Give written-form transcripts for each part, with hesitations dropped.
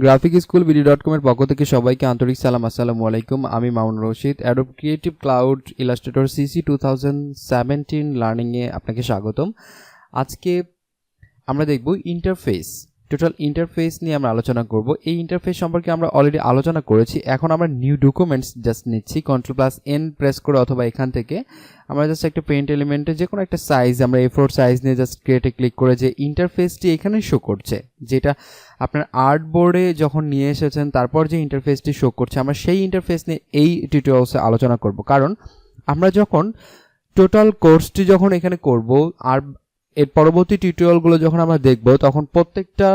Graphic school বিডি.কম এর পক্ষ থেকে সবাইকে আন্তরিক সালাম। আসসালামু আলাইকুম। আমি Mamun Rashid. Adobe creative cloud illustrator CC 2017 learning এ আপনাকে স্বাগতম। আজকে আমরা দেখব ইন্টারফেস। টোটাল ইন্টারফেস নিয়ে আমরা আলোচনা করব। এই ইন্টারফেস সম্পর্কে আমরা অলরেডি আলোচনা করেছি। এখন আমরা নিউ ডকুমেন্টস জাস্ট নিচ্ছি, Ctrl+N প্রেস করে অথবা এখান থেকে আমরা জাস্ট একটা পেইন্ট এলিমেন্টে যে কোনো একটা সাইজ, আমরা A4 সাইজ নিয়ে জাস্ট ক্রিয়েটে ক্লিক করে যে ইন্টারফেসটি এখানে শো করছে, যেটা আপনার আর্ট বোর্ডে যখন নিয়ে এসেছেন তারপর যে ইন্টারফেসটি শো করছে, আমরা সেই ইন্টারফেস নিয়ে এই টিউটোরিয়ালসে আলোচনা করব। কারণ আমরা যখন টোটাল কোর্সটি যখন এখানে করব আর এর পরবর্তী টিউটোরিয়ালগুলো যখন আমরা দেখব, তখন প্রত্যেকটা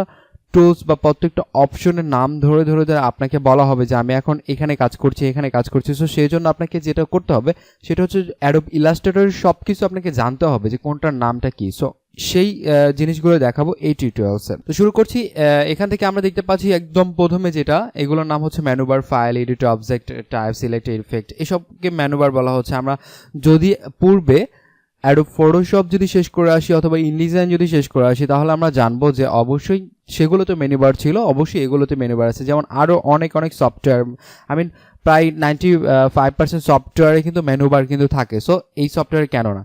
টুলস বা প্রত্যেকটা অপশনের নাম ধরে ধরে আপনাকে বলা হবে যে আমি এখন এখানে কাজ করছি, এখানে কাজ করছি। সো সেই জন্য আপনাকে যেটা করতে হবে সেটা হচ্ছে অ্যাডোব ইলাস্ট্রেটরের সব কিছু আপনাকে জানতে হবে যে কোনটার নামটা কি। সো সেই জিনিসগুলো দেখাবো এই টিউটোরিয়ালসে। তো শুরু করছি। এখান থেকে আমরা দেখতে পাচ্ছি একদম প্রথমে যেটা, এগুলোর নাম হচ্ছে menu bar, file, edit, object, type, select, effect, এসবকে মেনুবার বলা হচ্ছে। আমরা যদি পূর্বে অ্যাডোব ফটোশপ যদি শেষ করে আসি অথবা ইনডিজাইন যদি শেষ করে আসি, তাহলে আমরা জানবো যে অবশ্যই সেগুলোতে মেনুবার ছিল, অবশ্যই এগুলোতে মেনুবার আছে। যেমন আরও অনেক সফটওয়্যার, প্রায় 95% সফটওয়্যারে কিন্তু মেনুবার কিন্তু থাকে। সো এই সফটওয়্যারে কেন না।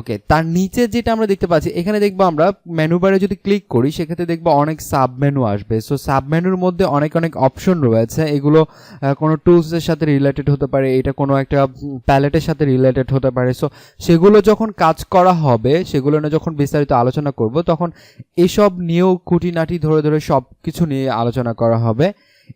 ওকে, তার নিচে যেটা আমরা দেখতে পাচ্ছি, এখানে দেখবো আমরা মেনুবারে যদি ক্লিক করি সেক্ষেত্রে দেখবো অনেক সাব মেনু আসবে। সো সাব মেনুর মধ্যে অনেক অপশন রয়েছে। এগুলো কোনো টুলসের সাথে রিলেটেড হতে পারে, এটা কোনো একটা প্যালেটের সাথে রিলেটেড হতে পারে। সো সেগুলো যখন কাজ করা হবে, সেগুলো নিয়ে যখন বিস্তারিত আলোচনা করব, তখন এসব নিয়েও খুঁটিনাটি ধরে ধরে সব কিছু নিয়ে আলোচনা করা হবে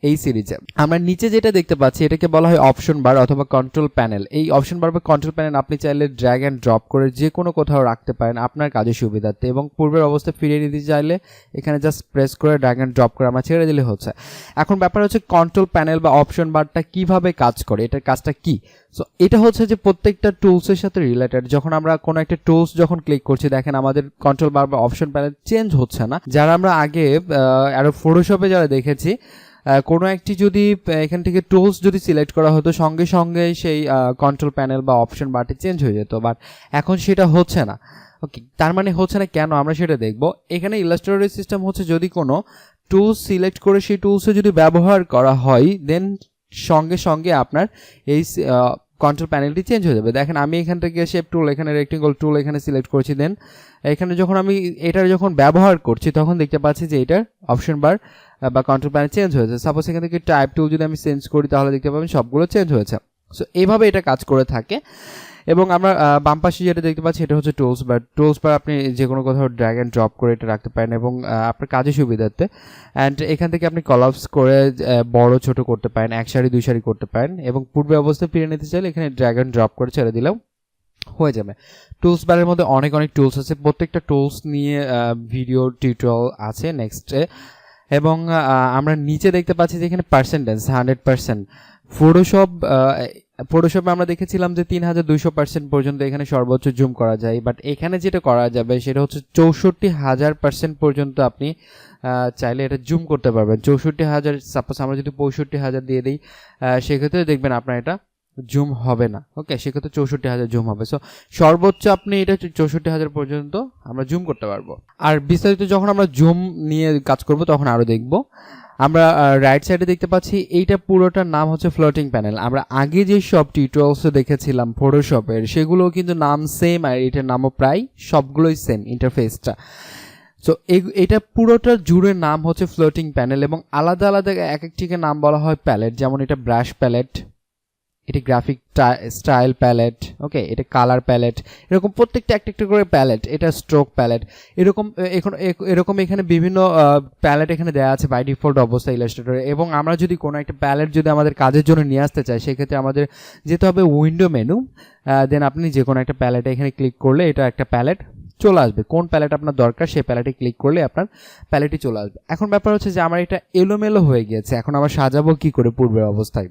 এই সিরিজে। আমরা নিচে যেটা দেখতে পাচ্ছি এটাকে বলা হয় অপশন বার অথবা কন্ট্রোল প্যানেল। এই অপশন বার বা কন্ট্রোল প্যানেল আপনি চাইলে ড্র্যাগ অ্যান্ড ড্রপ করে যে কোনো কোথাও রাখতে পারেন আপনার কাজের সুবিধার্থে, এবং পূর্বের অবস্থায় ফিরিয়ে নিতে চাইলে এখানে জাস্ট প্রেস করে ড্র্যাগ অ্যান্ড ড্রপ করে আমরা ছেড়ে দিলে হচ্ছে। এখন ব্যাপার হচ্ছে কন্ট্রোল প্যানেল বা অপশন বারটা কিভাবে কাজ করে, এটার কাজটা কি। সো এটা হচ্ছে যে প্রত্যেকটা টুলসের সাথে রিলেটেড। যখন আমরা কোনো একটা টুলস যখন ক্লিক করছি, দেখেন আমাদের কন্ট্রোল বার বা অপশন প্যানেল চেঞ্জ হচ্ছে না। যারা আমরা আগে আরো ফটোশপে যারা দেখেছি, কোনো একটি যদি এখান থেকে টুলস যদি সিলেক্ট করা হতো, সঙ্গে সঙ্গে সেই কন্ট্রোল প্যানেল বা অপশন বারটি চেঞ্জ হয়ে যেত, বাট এখন সেটা হচ্ছে না। ওকে, তার মানে হচ্ছে না কেন, আমরা সেটা দেখব। এখানে ইলাস্ট্রেটর সিস্টেম হচ্ছে যদি কোনো টুলস সিলেক্ট করে সেই টুলসে যদি ব্যবহার করা হয়, দেন সঙ্গে সঙ্গে আপনার এই কন্ট্রোল প্যানেলটি চেঞ্জ হয়ে যাবে। দেখেন আমি এখান থেকে শেপ টুল, এখানে রেক্টেঙ্গল টুল এখানে সিলেক্ট করছি, দেন এখানে যখন আমি এটার যখন ব্যবহার করছি তখন দেখতে পাচ্ছি যে এটার অপশন বার বা কন্ট্রোল প্যানেল চেঞ্জ হয়েছে। সাপোজ এখান থেকে টাইপ টুল যদি আমি চেঞ্জ করি, তাহলে দেখতে পাবেন সবগুলো চেঞ্জ হয়েছে। সো এইভাবে এটা কাজ করে থাকে। এবং আমরা বাম পাশে যেটা দেখতে পাচ্ছি এটা হচ্ছে টুলস বার। টুলস বার আপনি যে কোনো কোথাও ড্র্যাগ অ্যান্ড ড্রপ করে এটা রাখতে পারেন এবং আপনার কাজের সুবিধার্থে। অ্যান্ড এখান থেকে আপনি কলাপস করে বড় ছোট করতে পারেন, এক সারি দুই সারি করতে পারেন, এবং পূর্বে অবস্থায় ফিরে নিতে চাইলে এখানে ড্র্যাগ অ্যান্ড ড্রপ করে ছেড়ে দিলেও হয়ে যাবে। টুলস বারের মধ্যে অনেক টুলস আছে, প্রত্যেকটা টুলস নিয়ে ভিডিও টিউটোরিয়াল আছে নেক্সটে। এবং আমরা নিচে দেখতে পাচ্ছি যে এখানে পার্সেন্টেজ 100%। ফটোশপে আমরা দেখেছিলাম যে 3200% পর্যন্ত এখানে সর্বোচ্চ জুম করা যায়, বাট এখানে যেটা করা যাবে সেটা হচ্ছে 64,000% পর্যন্ত আপনি চাইলে এটা জুম করতে পারবেন। 64,000, সাপোজ আমরা যদি 65,000 দিয়ে দিই, সেক্ষেত্রে দেখবেন আপনার এটা জুম হবে না। ওকে, সেক্ষেত্রে 64,000 জুম হবে। সো সর্বোচ্চ আপনি এটা 64,000 পর্যন্ত আমরা জুম করতে পারবো। আর বিস্তারিত যখন আমরা জুম নিয়ে কাজ করব তখন আরও দেখব। আমরা রাইট সাইডে দেখতে পাচ্ছি এইটা পুরোটার নাম হচ্ছে ফ্লোটিং প্যানেল। আমরা আগে যে সব টিউটোরিয়ালসে দেখেছিলাম ফটোশপের, সেগুলোও কিন্তু নাম সেম, আর এটার নামও প্রায় সবগুলোই সেম ইন্টারফেসটা। সো এটা পুরোটা জুড়ে নাম হচ্ছে ফ্লোটিং প্যানেল, এবং আলাদা আলাদা এক একটিকে নাম বলা হয় প্যালেট। যেমন এটা ব্রাশ প্যালেট, এটা গ্রাফিক স্টাইল প্যালেট, ওকে, এটা কালার প্যালেট, এরকম প্রত্যেকটা একটা একটা করে প্যালেট। এটা স্ট্রোক প্যালেট, এরকম এখানে বিভিন্ন প্যালেট এখানে দেওয়া আছে বাই ডিফল্ট অবস্থায় ইলাস্ট্রেটরে। এবং আমরা যদি কোনো একটা প্যালেট যদি আমাদের কাজের জন্য নিয়ে আসতে চাই, সেক্ষেত্রে আমাদের যেতে হবে উইন্ডো মেনু, দেন আপনি যে কোনো একটা প্যালেটে এখানে ক্লিক করলে এটা একটা প্যালেট চলে আসবে। কোন প্যালেট আপনার দরকার সেই প্যালেটে ক্লিক করলে আপনার প্যালেটই চলে আসবে। এখন ব্যাপার হচ্ছে যে আমার এটা এলোমেলো হয়ে গিয়েছে, এখন আবার সাজাবো কি করে পূর্বের অবস্থায়।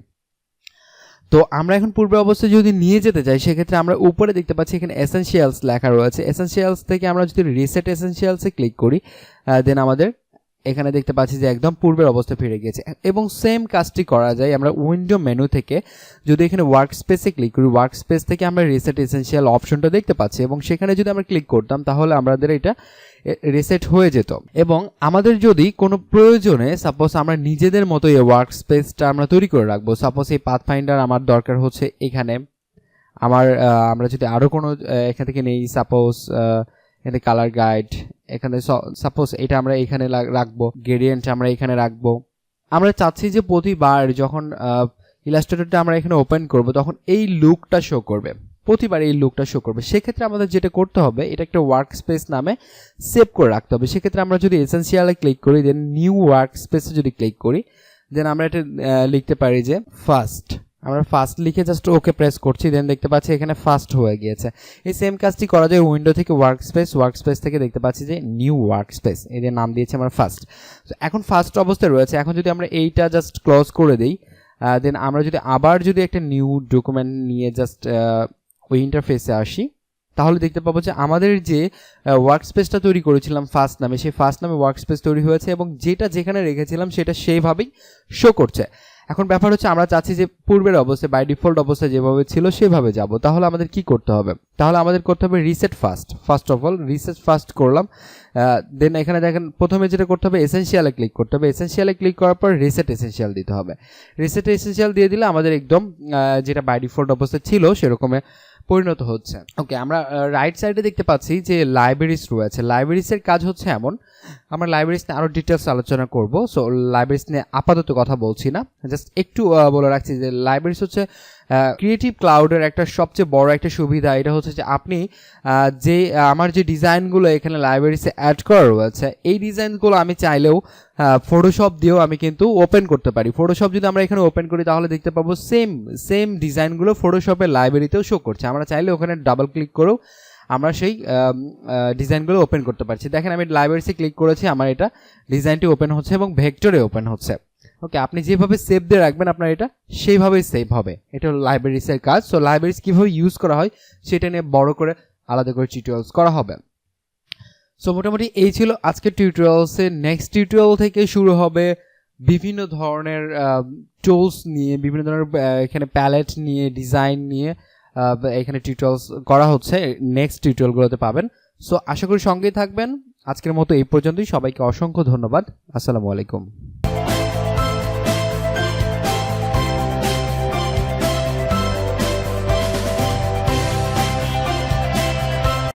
তো আমরা এখন পূর্বের অবস্থায় যদি নিয়ে যেতে চাই, সেক্ষেত্রে আমরা উপরে দেখতে পাচ্ছি এখানে এসেনশিয়ালস লেখা রয়েছে। এসেনশিয়ালস থেকে আমরা যদি রিসেট এসেনশিয়ালসে ক্লিক করি, দেন আমাদের এখানে দেখতে পাচ্ছি যে একদম পূর্বের অবস্থায় ফিরে গিয়েছে। এবং সেম কাজটি করা যায় আমরা উইন্ডো মেনু থেকে, যদি এখানে ওয়ার্ক স্পেসে ক্লিক করি, ওয়ার্ক স্পেস থেকে আমরা রিসেট এসেনশিয়াল অপশনটা দেখতে পাচ্ছি এবং সেখানে যদি আমরা ক্লিক করতাম তাহলে আমাদের এটা রিসেট হয়ে যেত। এবং আমাদের যদি কোনো প্রয়োজনে সাপোজ আমরা নিজেদের মতো এই ওয়ার্ক স্পেসটা আমরা তৈরি করে রাখবো, সাপোজ এই পাথফাইন্ডার আমার দরকার হচ্ছে এখানে, আমরা যদি আরও কোনো এখান থেকে নেই, সাপোজ এখানে কালার গাইড, এখানে সাপোজ এটা আমরা এখানে রাখবো, গ্রেডিয়েন্ট আমরা এখানে রাখবো। আমরা চাচ্ছি যে প্রতিবার যখন ইলাস্ট্রেটরটা আমরা এখানে ওপেন করব তখন এই লুকটা শো করবে, প্রতিবার এই লুকটা শো করবে। সেক্ষেত্রে আমাদের যেটা করতে হবে, এটা একটা ওয়ার্ক স্পেস নামে সেভ করে রাখতে হবে। সেক্ষেত্রে আমরা যদি এসেনশিয়ালে ক্লিক করি, দেন নিউ ওয়ার্ক স্পেসে যদি ক্লিক করি, দেন আমরা এটা লিখতে পারি যে ফার্স্ট। আমরা ফার্স্ট লিখে জাস্ট ওকে প্রেস করছি, দেন দেখতে পাচ্ছি এখানে ফার্স্ট হয়ে গিয়েছে। এই সেম কাজটি করা যায় উইন্ডো থেকে ওয়ার্ক স্পেস থেকে দেখতে পাচ্ছি যে নিউ ওয়ার্ক স্পেস, এদের নাম দিয়েছে আমরা ফার্স্ট। এখন ফার্স্ট অবস্থায় রয়েছে। এখন যদি আমরা এইটা জাস্ট ক্লোজ করে দিই, দেন আমরা যদি আবার যদি একটা নিউ ডকুমেন্ট নিয়ে জাস্ট ওই ইন্টারফেসে আসি, তাহলে দেখতে পাবো যে আমাদের যে ওয়ার্ক স্পেসটা তৈরি করেছিলাম ফার্স্ট নামে, সেই ফার্স্ট নামে ওয়ার্ক স্পেস তৈরি হয়েছে এবং যেটা যেখানে রেখেছিলাম সেটা সেইভাবেই শো করছে। এখন ব্যাপার হচ্ছে আমরা চাচ্ছি যে পূর্বের অবস্থায় বাই ডিফল্ট অবস্থায় যেভাবে ছিল সেভাবে যাব। তাহলে আমাদের কি করতে হবে? তাহলে আমাদের করতে হবে reset first of all reset first করলাম। দেন এখানে দেখেন প্রথমে যেটা করতে হবে এসেনশিয়ালে ক্লিক করতে হবে। এসেনশিয়ালে ক্লিক করার পর রিসেট এসেনশিয়াল দিতে হবে। রিসেট এসেনশিয়াল দিয়ে দিলে আমাদের একদম যেটা বাই ডিফল্ট অবস্থায় ছিল সেরকমে পরিণত হচ্ছে। ওকে, আমরা রাইট সাইডে দেখতে পাচ্ছি যে লাইব্রেরিজ রয়েছে। লাইব্রেরিজের কাজ হচ্ছে এমন, আমরা লাইব্রেরিজ নিয়ে আরও ডিটেলস আলোচনা করব। সো লাইব্রেরিজ নিয়ে আপাতত কথা বলছি না, জাস্ট একটু বলে রাখছি যে লাইব্রেরিজ হচ্ছে ক্রিয়েটিভ ক্লাউডের একটা সবচেয়ে বড় একটা সুবিধা। এটা হচ্ছে যে আপনি যে আমার যে ডিজাইনগুলো এখানে লাইব্রেরিজে অ্যাড করা রয়েছে, এই ডিজাইনগুলো আমি চাইলেও ফটোশপ দিয়েও আমি কিন্তু ওপেন করতে পারি। ফটোশপ যদি আমরা এখানে ওপেন করি তাহলে দেখতে পাবো সেম ডিজাইনগুলো ফটোশপের লাইব্রেরিতেও শো করছে। আমরা চাইলে ওখানে ডাবল ক্লিক করেও আমরা সেই ডিজাইনগুলো ওপেন করতে পারছি। দেখেন আমি লাইব্রেরিতে ক্লিক করেছি, আমার এটা ডিজাইনটি ওপেন হচ্ছে এবং ভেক্টরে ওপেন হচ্ছে। ওকে, আপনি যেভাবে সেভ দিয়ে রাখবেন আপনার এটা সেইভাবেই সেভ হবে। এটা হলো লাইব্রেরিজের কাজ। সো লাইব্রেরিজ কীভাবে ইউজ করা হয় সেটা নিয়ে বড় করে আলাদা করে টিউটোরিয়ালস করা হবে। সো মোটামুটি এই ছিল আজকের টিউটোরিয়ালসে। নেক্সট টিউটোরিয়াল থেকে শুরু হবে বিভিন্ন ধরনের টুলস নিয়ে, বিভিন্ন ধরনের এখানে প্যালেট নিয়ে, ডিজাইন নিয়ে এখানে টিউটোরিয়ালস করা হচ্ছে, নেক্সট টিউটোরিয়ালগুলোতে পাবেন। সো আশা করি সঙ্গেই থাকবেন। আজকের মতো এই পর্যন্তই। সবাইকে অসংখ্য ধন্যবাদ। আসসালামু আলাইকুম।